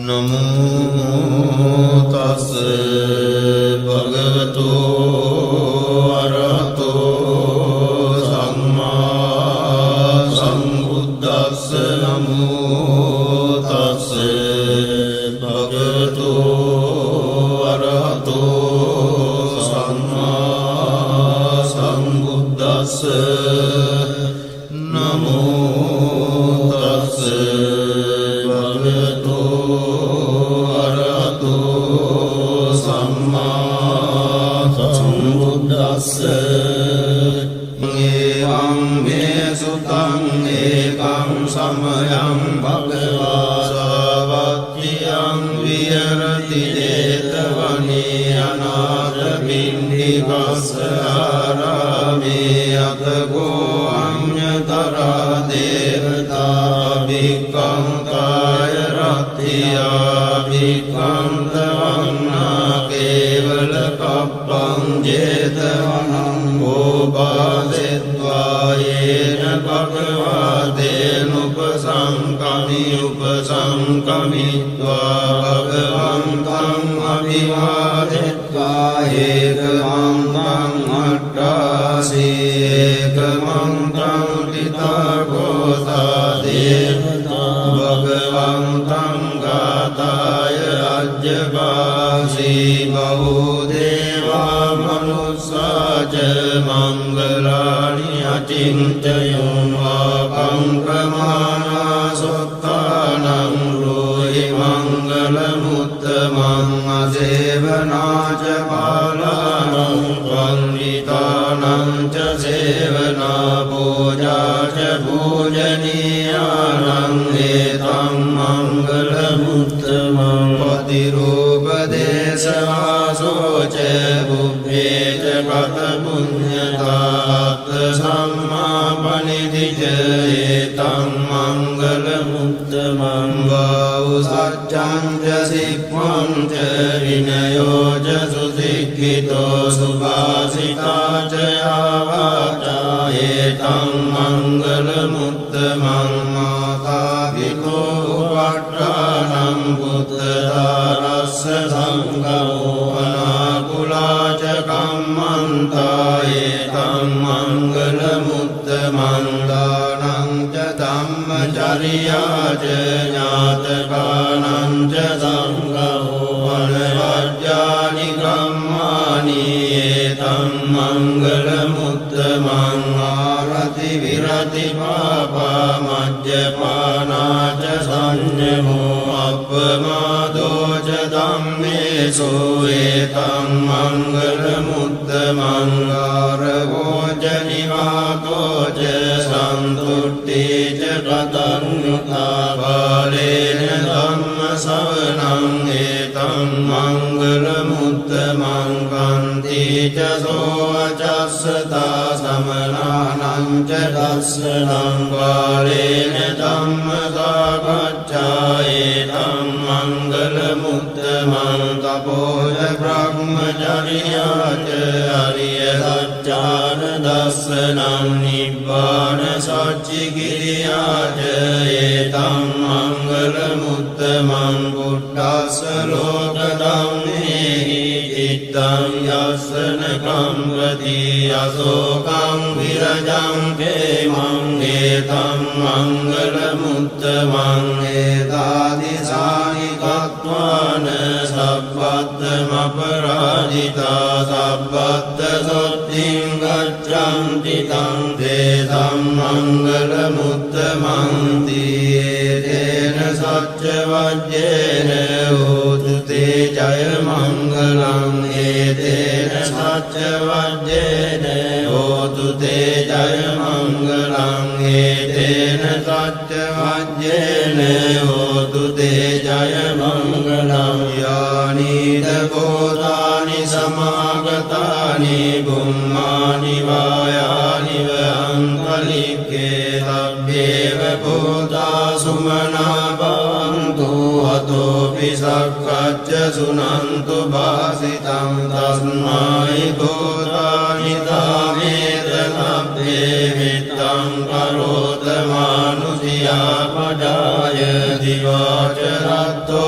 नमो तस्से भगवतो अरहतो सम्मा सम्बुद्दस्से नमो तस्से भगवतो अरहतो सम्मा सम्बुद्दस्से नमो तस्से भगवतो अरहतो सम्मा सम्बुद्दस्से एवं मे सुतं एकं समयं भगवा सावत्त्यं विहरति जेतवने अनाथपिण्डिकस्य आरामे अथ गोऽन्यतरा देवता भिक्खं कायरत्या भिक्खं तवन्ना केवलकप्पं जेतवनं गोपादित्वा येन भगवतेनुपसंकमित्वा भगवन्तम् अभिवादित्वा एकमन्त्रम् अट्टासि एकमन्त्रं पितृकोसा देवता भगवन्तं गाताय अज्जगासि बहुदेवा मनुष्या च मङ्गलानि अचिन्तयन्वाकं प्रमाणा सुक्तानां ब्रूहि मङ्गलमुत्तमम् असेवना च बालानां वन्दितानां च सेवना पूजा च पूजनीयानां एतं मङ्गलमुत्तमम् पतिरूपदेशवासो च बुद्धे च कथपुण्यतात् सम्मापनिधि च एतं मङ्गलमुत्तमं बहुसत्यं च शिक्वं च विनयो च सुशिक्षितो सुभाषिता च आवाचा एतं मङ्गलमुत्तमं माता पितो उपट्टानं पुत्रदारस्य सङ्गमो अनाकुला च कम्मन्ता एतं मङ्गलमुत्तमं दानं च धम्मचर्या च ज्ञातकानां च सङ्गमो अनवर्ज्यानि कर्माणि एतं मङ्गलमुत्तमं आरति विरति पापा मद्यपाना च संयमो अपमादो च धम्मेषु एतं मङ्गलमुत्तमं गारवो च निवातो च सन्तुष्टि च कृतज्ञता बालेन धम्मश्रवणं एतं मङ्गलमुत्तमं कान्ति च सोऽवचस्सता समनानां च दर्शनं बालेन धम्मसागच्छा एतं मङ्गलमुत्तमं तपो च ब्रह्मचर्या च हरियसच्चानदर्शनं निब्बाणसच्चिक्रिया च एतं मङ्गलमुत्तमं बुद्धस्य लोकधम्मेहि चित्तं यस्य न कम्पति अशोकं विरजं क्षेमं एतं मङ्गलमुत्तमं एतादृशानि कृत्वा न सब्बद्धमपराजिता सब्बद्धशुद्धिं गच्छन्ति तं तेषां मङ्गलमुत्तमं एतेन सत्यवज्रेण होतु ते जयमङ्गलम् एतेन सत्यवज्रेण होतु ते जयमङ्गलम् एतेन सत्यवज्रेण होतु ते जयमङ्गलम् यानि च भूतानि समागतानि भूमानि वायानि वहन्तलिके तभ्येव भूता सुमना भवन्तु हतोऽपि सखच्च सुनन्तु भासितं तस्मै भूतानि तामेत लभ्ये वित्तं करोत मानुषिया पदाय दिवाचरत्तो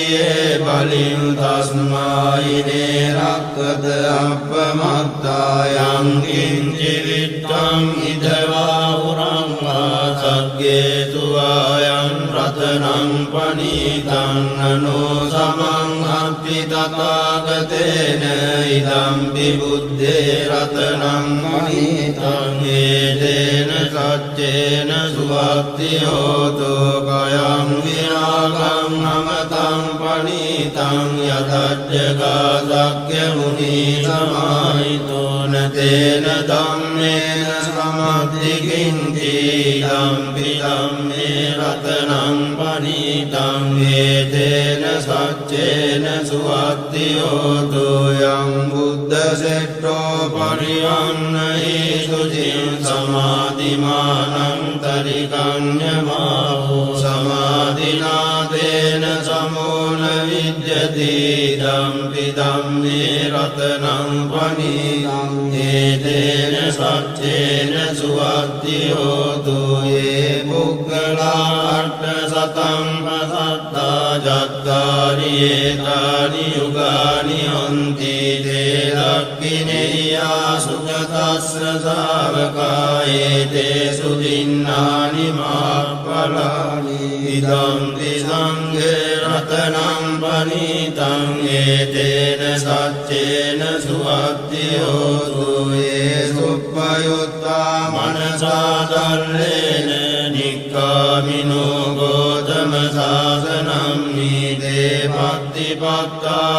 සතියේ බලින් තස්මායිනේ රක්කත අප්පමත්තායං කිංචි විත්තං ඉදවා උරංවා සග්ගේතුවායන් රතනං පනීතං නනෝ සමං අත්ති තථාගතේන ඉදම්පි බුද්දේ රතනං පනීතං හේතේන සච්චේන සුවක්ති හෝතු කයං විරාගං නමතං පනීතං යතජ්ජගා සක්්‍ය මුනි සමාහිතෝන තේන ධම්මේන සමද්දි කිංචි ධම්පි ධම්මේ රතනං පනීතං හේතේන සච්චේන සුවක්ති හෝතු යං බුද්ධ සෙට්ඨෝ පරිවන්නහි සුචින් සමාධිමානං තරිකඤ්ඤමාවෝ සමාධිනාදේන සමෝන විද්‍යති ධම්පි ධම්මේ රතනං පනීතං හේතේන සච්චේන සුවක්ති හෝතු යේ පුග්ගලා අට්ඨ සතං පසත්තා ජත්තාරියේ තානි යුගානි හොන්ති තේ දක්ඛිනේයා සුගතස්ස ශාවකායේ තේ සුදින්නානි මාප්පලානි ඉදම්පි සංඝේ රතනං පනීතං හේතේන සච්චේන සුවක්ති හෝතු යේ සුප්පයුත්තා මනසා ධර්මේන නික්ඛාමිනෝ ගෝතම සාසනං නීතේ පත්තිපත්තාමතං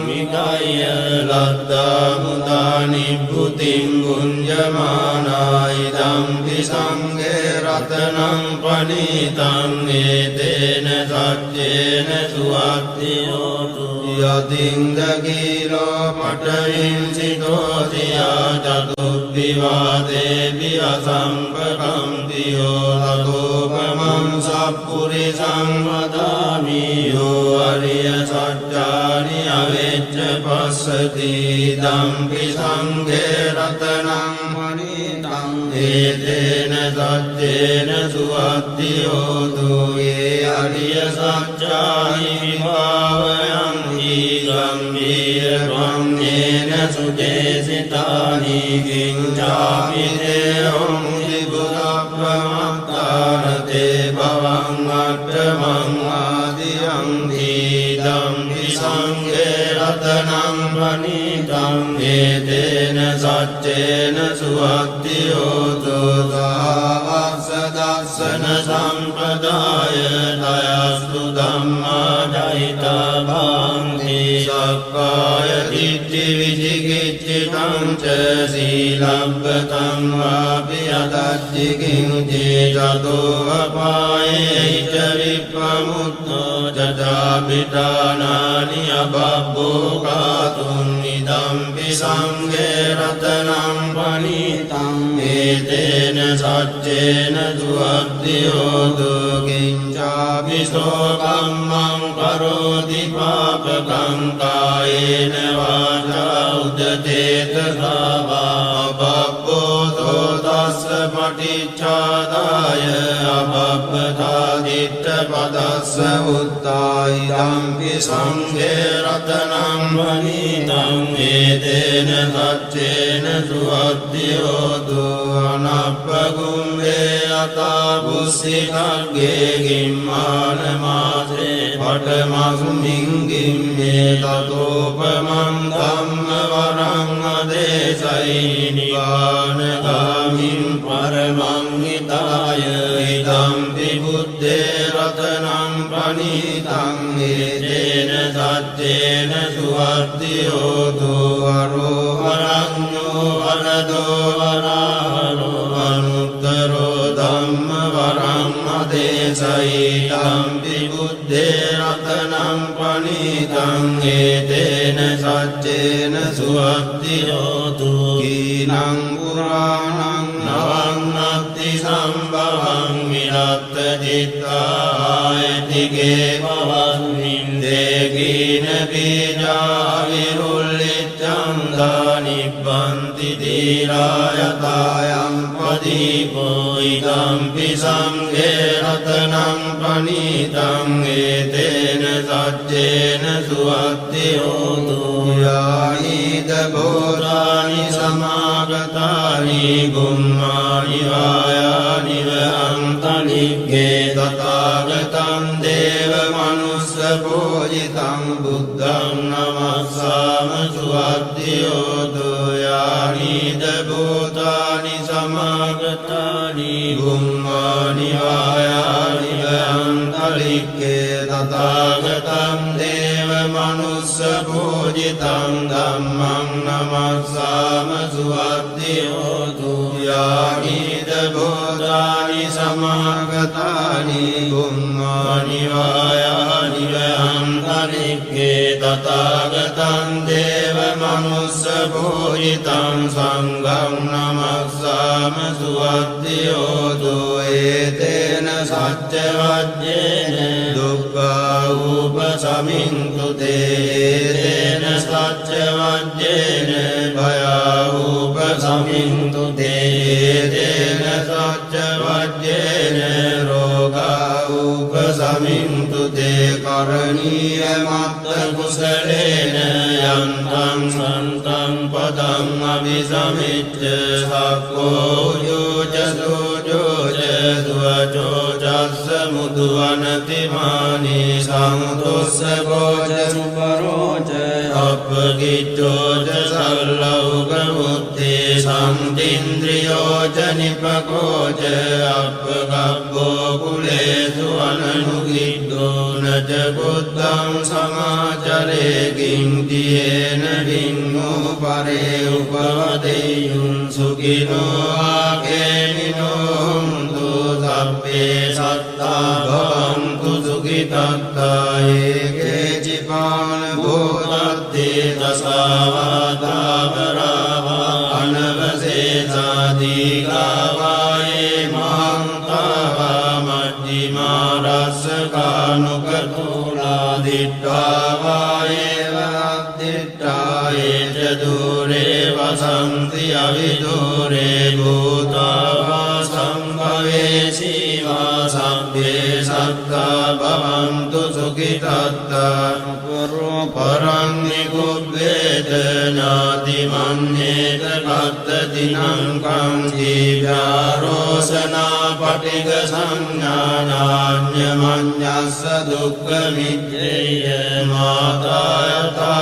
විකය්‍ය ලද්දා මුදා නිබ්බුතිං ගුඤ්ජමානා ඉදම්පි සංඝේ රතනං පනීතං හේතේන සච්චේන සුවක්ති හෝතු යතින්ද කීලෝ පඨවින්සිතෝතියා චතුබ්බිවාදේපි අසංපකම්තියෝ තතෝපමං සප්පුරිසං වදාමි යෝ අරිය සත්‍යානි අවෙච්ච පස්සති ධම්පි සංඝේ රතනං පනීතං හේතේන සච්චේන සුවක්ති හෝතු යේ අරිය සත්‍යානි විභාවයං ගම්භීර ත්වන්නේන සුචේසිතානි කිංචාපි දේවං විබුධප්‍රමත්තාරතේ භවං අට්ඨමං ආදියං ධම්පි සංඝේ රතනං පනීතං හේතේන සච්චේන සුවක්ති හෝතු සාවස්ස දස්සන සම්පදාය දයස්තු ධම්මා ජහිතා භාන්ති සක්කාය දිට්ඨි විචිකිච්ඡිතං ච සීලබ්බතං වාපි අදච්චි කිංචි චතෝ අපායේ ච විප්පමුත්තෝ ජඩාපිඨානානි අබබ්බෝ කාතුන් ඉදම්පි සංඝේ රතනං පනීතං හේතේන සච්චේන සුවක්ති හෝතු කිංචාපි සෝකම්මං කරෝති පාපකං කායේන වාචා උදතේත සාවා බබ්බෝ තස්ස පටිච්චාදාය අබබ්බතා දිට්ඨ පදස්ස උත්තායි ධම්පි සංඝේ රතනං පනීතං හේතේන සච්චේන සුවක්ති හෝතු අනප්පගුම්මේ අතා බුස්සිකග්ගේ ගිම්මාන මාසේ පඨමස්මින් ගිම්මේ තතෝපමං ධම්ම වරං අදේශයි නිවානගාමින් පරමං හිතාය ඉදම්පි බුද්දේ රතනං පනීතං හේතේන සච්චේන සුවක්ති හෝතු අරෝහරඤ්ඤෝ වරදෝ වරාහරෝ අනුත්තරෝ ධම්ම වරං අදේශයි ධම්පි බුද්දේ රතනං පනීතං හේතේන සච්චේන සුවක්ති හෝතු කීනං පුරාණං නවං අත්ති සම්භවං විරත්ත චිත්තායතිගේ භවස්මින් දේගීන බීජා විරුල්ලිච්ඡන්දා නිබ්බන්ති තිදීරායතායම් පදීපෝ ඉදම්පි සංඝේ රතනං පනීතං ඒතේන සච්චේන සුවත්ති හෝතු යානිද බෝධානි සමාගතානි ගුම්මානි වායානි වහන්තනික්ඛේ තථාගතං දේව මනුස්ස පූජිතං බුද්ධං නමස්සාම සුවත්ති හෝතු යානිද බෝධානි සමාගතානි ගුම්මානි වායානි වහන්තනික්ඛේ තථාගතං දේව මනුස්ස පූජිතං ධම්මං නමස්සාම සුවත්ති හෝතු යානිද බෝධානි සමාගතානි ගුම්මානි වායානි වහන්තනික්ඛේ තථාගතං දේව මනුස්ස පූජිතං සංඝං නමස්සාම සුවත්ති හෝතු ඒතේන සච්ච වජ්ජේන දුක්ඛා උපසමින්තු තේන සච්ච වජ්ජේන භයා උපසමින්තු තේන සච්ච වජ්ජේන රෝගා උපසමින්තු තේ කරණීය මත්ත කුසලේන යන්තං සන්තං පදං අபிසමිච්ඡ සක්ඛෝ යෝච සෝජෝච දුවචෝ චස්ස මුදුවනති මානි සංතොස්ස ගෝච සුපරෝච අපගිච්ඡෝච සල්ලෞක මුත්තේ සම්තින්ද්‍රියෝච නිපකෝච අපගබ්බෝ කුලේසු අනනුගිද්දෝ නච බුද්ධං සමාචරේ කිංතියේන වින්නෝ පරේ උපවදෙය්‍යුං සුඛිනෝ ආකේමිනෝ හුන්තු සබ්බේ සත්තා භවන්තු සුඛිතත්තා ඒකේ චිපාන භූතත්තේ දසාවාදා පරාවා අනවසේසාදීගාවායේ මහන්තාවා මජ්ජිමා රස්සකානුකතුලා දිට්ඨාවායේ වද්දිට්ඨායේ ච දුරේ වසන්ති අවිදුරේ භූතාවා සම්භවේ සීවා සබ්බේ සත්තා භවන්තු සුඛිතත්තා පරං නිකුබ්බේත නාති මන්නේත කත්තතිනං කං ජීව්‍යාරෝසනා පටිග සංඥානාඤ්ඤ මඤ්ඤස්ස දුක්ඛ මිච්ඡේය මාතායතානියං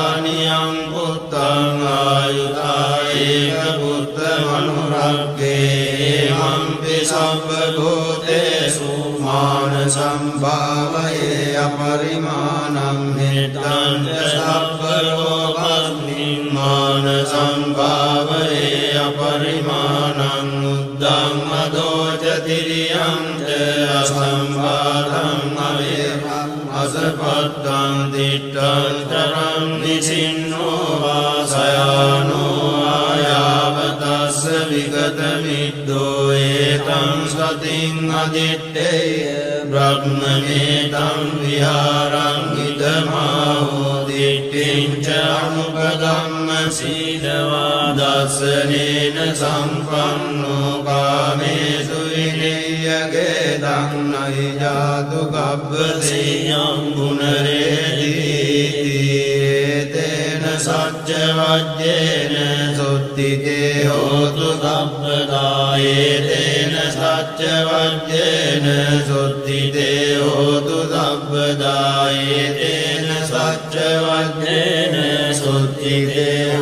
පුත්තං ආයුතායේක පුත්ත මනුරක්ඛේ මම්පි සබ්බ භූතේසු මාන සම්භාවයේ අපරිමාණං මෙත්තං සබ්බ ලෝකස්මින් මාන සම්භාවයේ අපරිමාණං උද්දං අදෝච තිරියං ච අසම්භාතං අවේරං අසපත්තං දිට්ඨං තරං නිසින්නෝ වාසයානෝ ආයාවතස්ස විගත මිද්දෝ ඒතං සතින් අදිත්තේය බ්‍රහ්මමේතං විහාරං ඉදමාහෝ දිට්ඨිං ච අනුපගම්ම සීලවා දස්සනේන සම්පන්නෝ කාමේසු විනය්‍යගේ දන්නයි ජාතු කබ්බසේයං ගුණරේති තේන සච්ච වජ්ජේන සුත්තිතේ හෝතු සබ්බදායේ තේන සච්ච වජ්ජේන සුත්තිතේ හෝතු සබ්බදායේ තේන සච්ච වජ්ජේන සුත්තිතේ